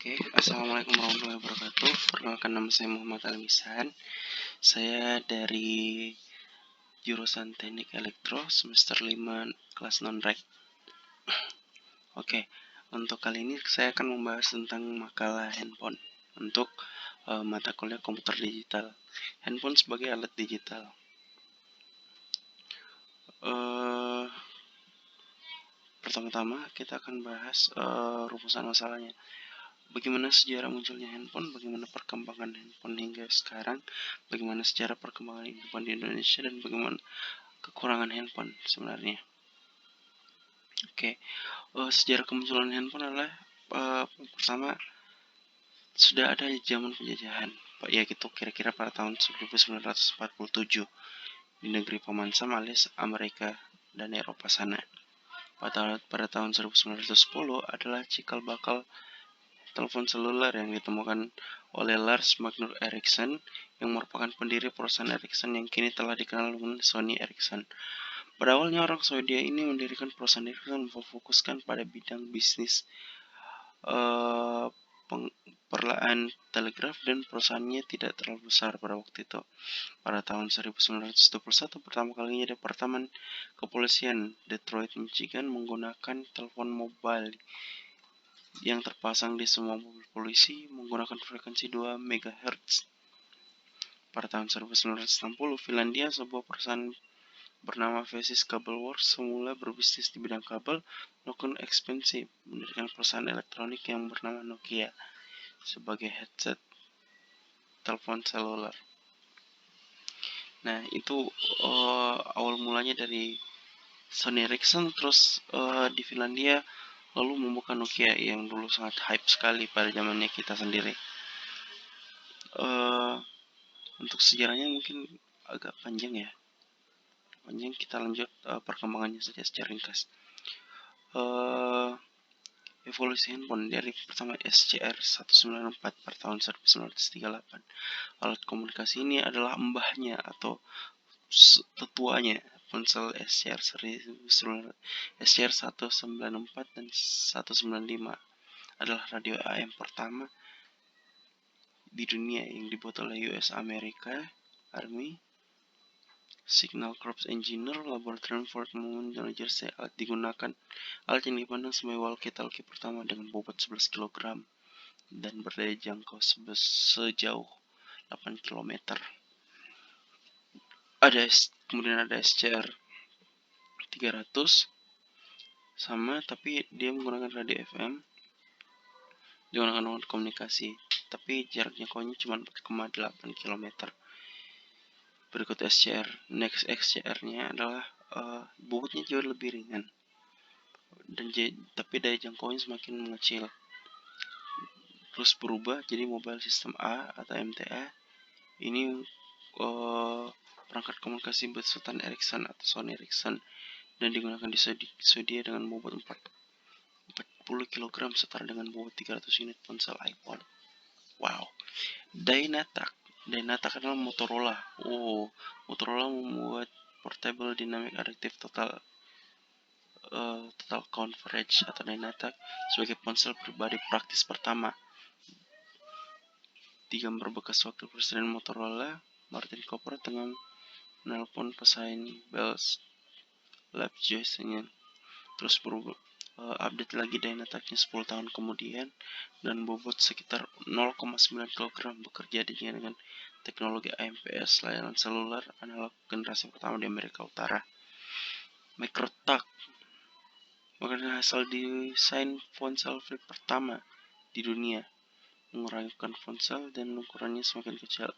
Oke, Assalamualaikum warahmatullahi wabarakatuh. Perkenalkan, nama saya Muhammad Almisan. Saya dari jurusan Teknik Elektro semester 5 kelas non-rek. Oke, untuk kali ini saya akan membahas tentang makalah handphone untuk mata kuliah komputer digital. Handphone sebagai alat digital. Pertama-tama kita akan bahas rumusan masalahnya. Bagaimana sejarah munculnya handphone, bagaimana perkembangan handphone hingga sekarang, bagaimana sejarah perkembangan handphone di Indonesia, dan bagaimana kekurangan handphone sebenarnya. Oke, sejarah kemunculan handphone adalah pertama sudah ada di zaman penjajahan, yaitu kira-kira pada tahun 1947 di negeri Paman Sam alias Amerika dan Eropa sana. Pada tahun 1910 adalah cikal bakal telepon seluler yang ditemukan oleh Lars Magnus Ericsson yang merupakan pendiri perusahaan Ericsson yang kini telah dikenal dengan Sony Ericsson. Pada awalnya orang Swedia ini mendirikan perusahaan Ericsson memfokuskan pada bidang bisnis perlaan telegraf dan perusahaannya tidak terlalu besar pada waktu itu. Pada tahun 1921 pertama kalinya Departemen Kepolisian Detroit, Michigan menggunakan telepon mobile yang terpasang di semua mobil polisi menggunakan frekuensi 2 MHz. Pada tahun 1960, Finlandia, sebuah perusahaan bernama Vesis Cable Works semula berbisnis di bidang kabel, melakukan ekspansi mendirikan perusahaan elektronik yang bernama Nokia sebagai headset telepon seluler. Nah, itu awal mulanya dari Sony Ericsson, terus di Finlandia lalu membuka Nokia yang dulu sangat hype sekali pada zamannya kita sendiri. Untuk sejarahnya mungkin agak panjang ya. Kita lanjut perkembangannya saja secara ringkas. Evolusi handphone dari pertama SCR 194 pada tahun 1938. Alat komunikasi ini adalah mbahnya atau tetuanya ponsel SCR 194 dan 195 adalah radio AM pertama di dunia yang dibuat oleh US America Army Signal Corps Engineer Laboratory Fort Moulton, New Jersey. Alat yang dipandang sebagai walkie-talkie pertama dengan bobot 11 kg dan berdaya jangkau sejauh 8 km. Kemudian ada SCR 300 sama, tapi dia menggunakan radio FM, digunakan untuk komunikasi, tapi jarak jangkaunya cuma 4,8 km. Berikut SCR. Next SCR-nya adalah bobotnya jauh lebih ringan, tapi daya jangkaunya semakin mengecil. Terus berubah jadi Mobile System A atau MTA. Ini perangkat komunikasi besutan Ericsson atau Sony Ericsson dan digunakan di Swedia dengan bobot 40 kg setara dengan bobot 300 unit ponsel iPhone. Wow. Dynatac adalah Motorola. Motorola membuat Portable Dynamic Adaptive Total Coverage atau Dynatac sebagai ponsel pribadi praktis pertama. Di gambar bekas wakil presiden Motorola, Martin Cooper, tengah menelpon pesaing Bell Labs-nya. Terus update lagi Dynatacnya 10 tahun kemudian dan bobot sekitar 0,9 kg, bekerja dengan teknologi AMPS, layanan seluler analog generasi pertama di Amerika Utara. Microtac merupakan hasil desain ponsel flip pertama di dunia, mengurangkan ponsel dan ukurannya semakin kecil.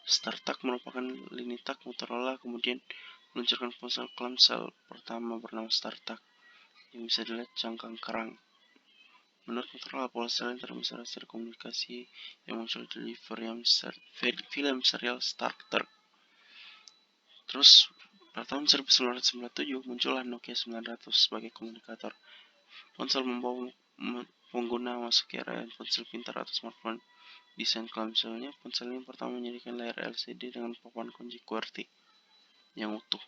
StarTAC merupakan lini tak Motorola, kemudian meluncurkan ponsel clamshell pertama bernama StarTAC yang bisa dilihat cangkang kerang. Menurut Motorola, ponsel yang terbesar secara komunikasi yang muncul di film serial Star Trek. Terus pada tahun 1997 muncullah Nokia 900 sebagai komunikator. Ponsel membawa pengguna memasuki era ponsel pintar atau smartphone. Desain clamshellnya, ponsel ini pertama menjadikan layar LCD dengan papan kunci QWERTY yang utuh.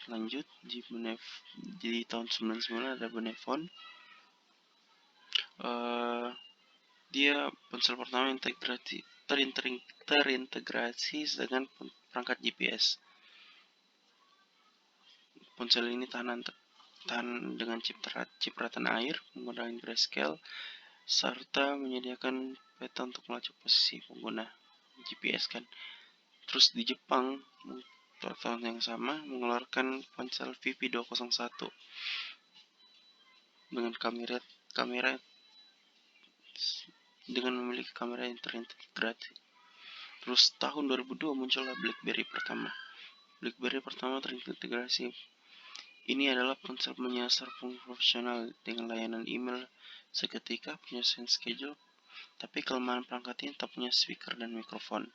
Lanjut di tahun 99 ada Benephone. Eh, Dia ponsel pertama terintegrasi dengan perangkat GPS. Ponsel ini tahan dengan chip ratan air, menggunakan grayscale, serta menyediakan peta untuk melacak posisi pengguna GPS kan. Terus di Jepang tahun yang sama mengeluarkan ponsel VP201 dengan kamera dengan memiliki kamera yang terintegrasi. Terus tahun 2002 muncullah BlackBerry pertama. BlackBerry pertama terintegrasi. Ini adalah ponsel menyasar profesional dengan layanan email seketika, penyelesaian schedule, tapi kelemahan perangkatnya tak punya speaker dan mikrofon.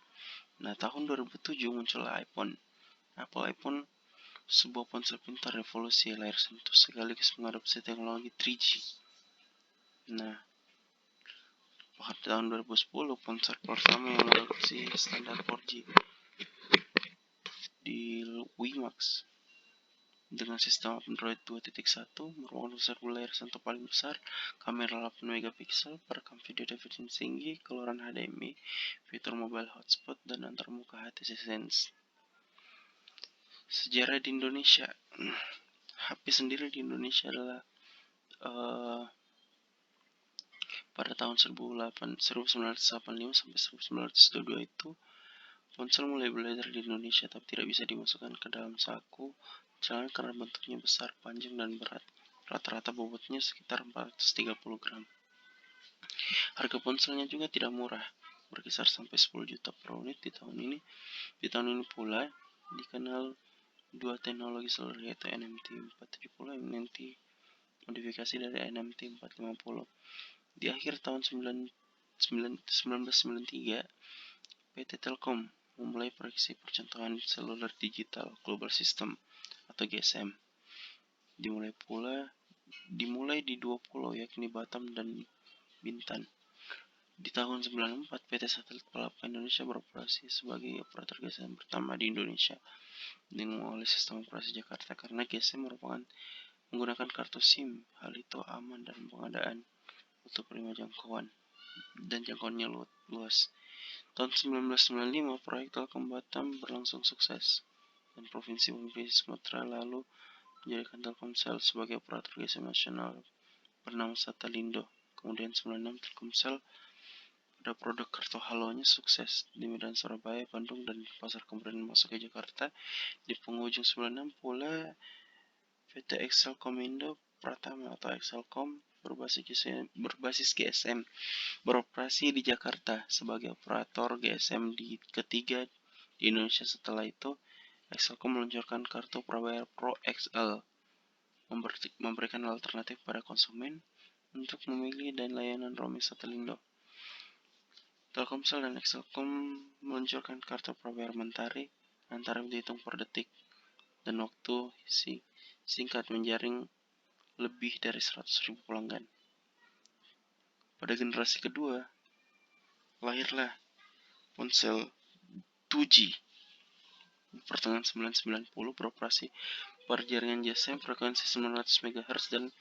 Nah, tahun 2007 muncullah iPhone. Apple iPhone, sebuah ponsel pintar revolusi layar sentuh sekaligus mengadopsi teknologi 3G. Nah, pada tahun 2010 ponsel pertama yang mengadopsi standar 4G di WiMAX dengan sistem Android 2.1 merupakan ponsel berlayar sentuh paling besar, kamera 8 megapiksel, perekam video definition tinggi, keluaran HDMI, fitur mobile hotspot, dan antarmuka HTC Sense. Sejarah di Indonesia. HP sendiri di Indonesia adalah pada tahun 1985 sampai 1922 itu ponsel mulai beredar di Indonesia, tapi tidak bisa dimasukkan ke dalam saku celana karena bentuknya besar, panjang, dan berat. Rata-rata bobotnya sekitar 430 gram. Harga ponselnya juga tidak murah, berkisar sampai 10 juta per unit di tahun ini. Di tahun ini pula dikenal dua teknologi seluler, yaitu NMT 470 dan NMT modifikasi dari NMT 450. Di akhir tahun 1993, PT Telkom memulai proyeksi percontohan seluler digital global system atau GSM. Dimulai di dua pulau, yakni Batam dan Bintan. Di tahun 1994, PT Satelit Palapa Indonesia beroperasi sebagai operator GSM pertama di Indonesia dengan mengawali sistem operasi Jakarta karena GSM menggunakan kartu SIM. Hal itu aman dan pengadaan untuk prima jangkauan dan jangkauannya luas. Tahun 1995, proyek Telkom Batam berlangsung sukses dan Provinsi Sumatera lalu menjadikan Telkomsel sebagai operator GSM nasional bernama Satelindo. Kemudian 96 Telkomsel pada produk kartu Halonya sukses di Medan, Surabaya, Bandung, dan pasar kemudian masuk ke Jakarta. Di penghujung 96 pula PT Excelkom Indo Pratama atau Excelkom berbasis GSM beroperasi di Jakarta sebagai operator GSM ketiga di Indonesia. Setelah itu, Excelkom meluncurkan kartu prabayar Pro XL, memberikan alternatif pada konsumen untuk memilih dan layanan roaming Satelindo. Telkomsel dan Excelkom meluncurkan kartu prabayar Mentari dengan tarif dihitung per detik dan waktu singkat menjaring lebih dari 100.000 pelanggan. Pada generasi kedua, lahirlah ponsel 2G. Pertengahan 1990 beroperasi pada jaringan GSM frekuensi 900 MHz dan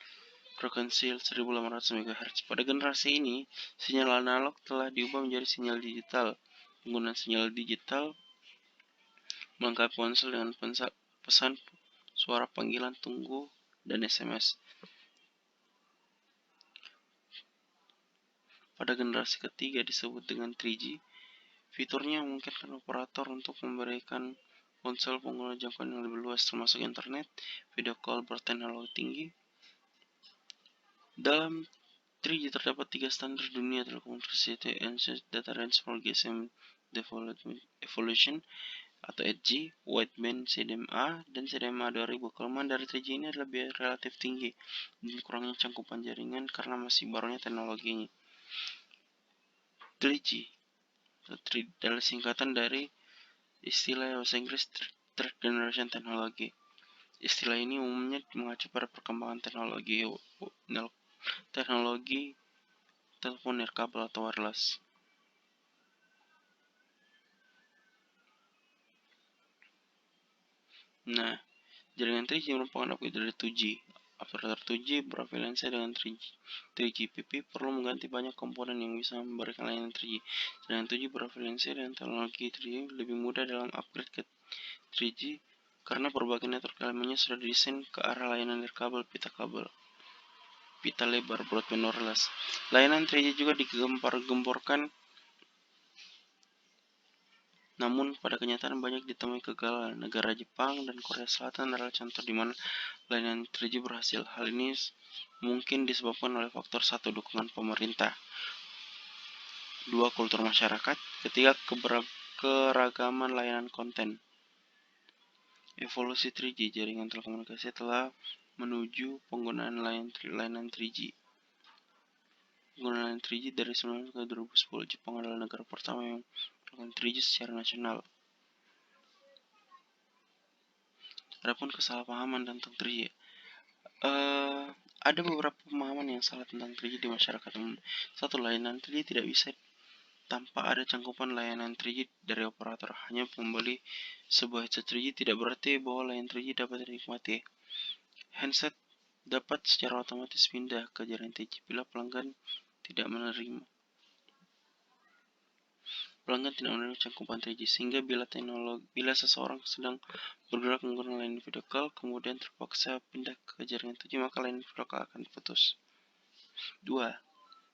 frekuensi 1800 MHz. Pada generasi ini, sinyal analog telah diubah menjadi sinyal digital. Penggunaan sinyal digital melengkapi ponsel dengan pesan suara panggilan tunggu dan SMS. Pada generasi ketiga disebut dengan 3G. Fiturnya memungkinkan operator untuk memberikan ponsel pengguna jangkauan yang lebih luas termasuk internet, video call berteknologi tinggi. Dalam 3G terdapat 3 standar dunia telekomunikasi, yaitu Advanced Data Transfer GSM Development Evolution atau EDG, Wideband CDMA, dan CDMA 2000. Kelemahan dari 3G ini adalah biaya relatif tinggi dan kurangnya cangkupan jaringan karena masih barunya teknologinya. 3G adalah singkatan dari istilah bahasa Inggris Third Generation Technology. Istilah ini umumnya mengacu pada perkembangan teknologi telepon nirkabel atau wireless. Nah, jaringan 3G merupakan upgrade dari 2G Operator 2G berafiliasi dengan 3GPP perlu mengganti banyak komponen yang bisa memberikan layanan 3G. Sedangkan 2G berafiliasi dengan teknologi 3G lebih mudah dalam upgrade ke 3G karena berbagai network elemennya sudah didesain ke arah layanan pita lebar broadband wireless. Layanan 3G juga digembar-gemborkan, namun pada kenyataan banyak ditemui kegagalan. Negara Jepang dan Korea Selatan adalah contoh di mana layanan 3G berhasil. Hal ini mungkin disebabkan oleh faktor 1. Dukungan pemerintah, 2. Kultur masyarakat, 3. Keragaman layanan konten. Evolusi 3G, jaringan telekomunikasi telah menuju penggunaan layanan 3G. Penggunaan 3G dari 1990 ke 2010, Jepang adalah negara pertama yang melakukan 3G secara nasional. Adapun kesalahpahaman tentang 3G, ada beberapa pemahaman yang salah tentang 3G di masyarakat umum. 1. Layanan 3G tidak bisa tanpa ada cangkupan layanan 3G dari operator. Hanya membeli sebuah headset 3G tidak berarti bahwa layanan 3G dapat dinikmati. Handset dapat secara otomatis pindah ke jaringan 3G bila pelanggan tidak menerima cangkupan 3G, sehingga bila seseorang sedang bergerak menggunakan layanan video call kemudian terpaksa pindah ke jaringan 3G, maka layanan video call akan putus. 2.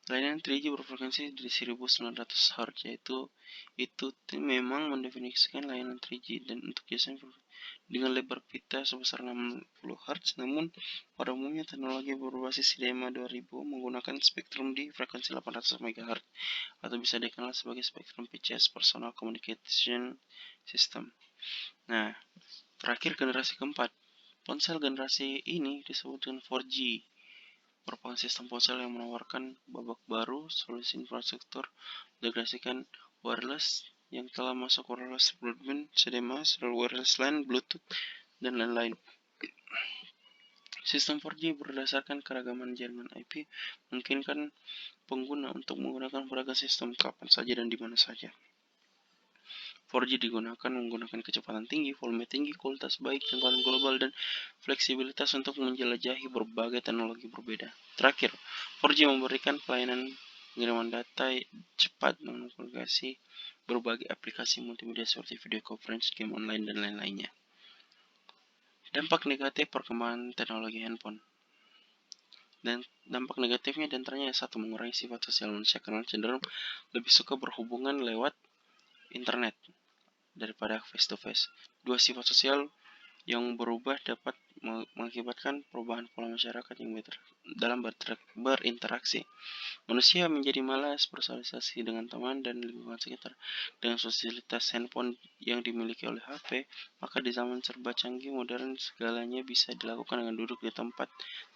Layanan 3G berfrekuensi di 1900 Hz, yaitu itu memang mendefinisikan layanan 3G dan untuk jaringan dengan lebar pita sebesar 60 Hz. Namun pada umumnya teknologi berbasis CDMA 2000 menggunakan spektrum di frekuensi 800 MHz atau bisa dikenal sebagai spektrum PCS, Personal Communication System. Nah, terakhir generasi keempat. Ponsel generasi ini disebut dengan 4G. Merupakan sistem ponsel yang menawarkan babak baru solusi infrastruktur integrasikan wireless yang telah masuk wireless broadband, CDMA, serial wireless LAN, Bluetooth, dan lain-lain. Sistem 4G berdasarkan keragaman jaringan IP memungkinkan pengguna untuk menggunakan beragam sistem kapan saja dan di mana saja. 4G digunakan menggunakan kecepatan tinggi, volume tinggi, kualitas baik, jangkauan global, dan fleksibilitas untuk menjelajahi berbagai teknologi berbeda. Terakhir, 4G memberikan pelayanan pengiriman data cepat dengan aplikasi berbagai aplikasi multimedia seperti video conference, game online, dan lain-lainnya. Dampak negatif perkembangan teknologi handphone. Dan dampak negatifnya diantaranya 1. Mengurangi sifat sosial manusia karena cenderung lebih suka berhubungan lewat internet daripada face to face. 2. Sifat sosial yang berubah dapat mengakibatkan perubahan pola masyarakat yang dalam berinteraksi. Manusia menjadi malas bersosialisasi dengan teman dan lingkungan sekitar. Dengan fasilitas handphone yang dimiliki oleh HP, maka di zaman serba canggih modern segalanya bisa dilakukan dengan duduk di tempat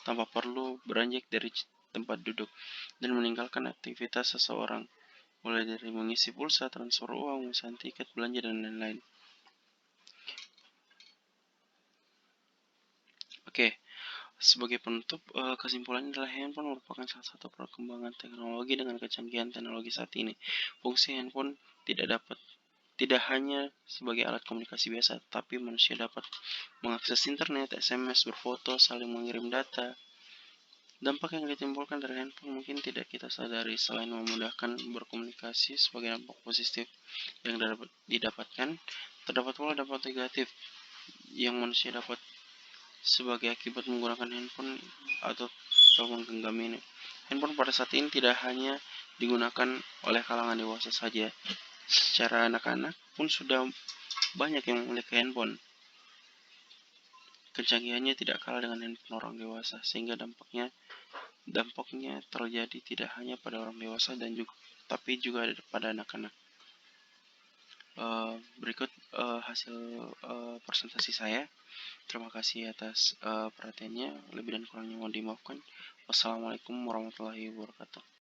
tanpa perlu beranjak dari tempat duduk dan meninggalkan aktivitas seseorang, mulai dari mengisi pulsa, transfer uang, memesan tiket, belanja, dan lain-lain. Oke, sebagai penutup, kesimpulannya adalah handphone merupakan salah satu perkembangan teknologi dengan kecanggihan teknologi saat ini. Fungsi handphone tidak hanya sebagai alat komunikasi biasa, tapi manusia dapat mengakses internet, SMS, berfoto, saling mengirim data. Dampak yang ditimbulkan dari handphone mungkin tidak kita sadari. Selain memudahkan berkomunikasi sebagai dampak positif yang didapatkan, terdapat pula dampak negatif yang manusia dapat sebagai akibat menggunakan handphone atau telepon genggam ini. Handphone pada saat ini tidak hanya digunakan oleh kalangan dewasa saja. Secara anak-anak pun sudah banyak yang memiliki handphone. Kecanggihannya tidak kalah dengan handphone orang dewasa, sehingga dampaknya terjadi tidak hanya pada orang dewasa tapi juga pada anak-anak. Berikut hasil presentasi saya. Terima kasih atas perhatiannya. Lebih dan kurangnya mohon dimaafkan. Wassalamualaikum warahmatullahi wabarakatuh.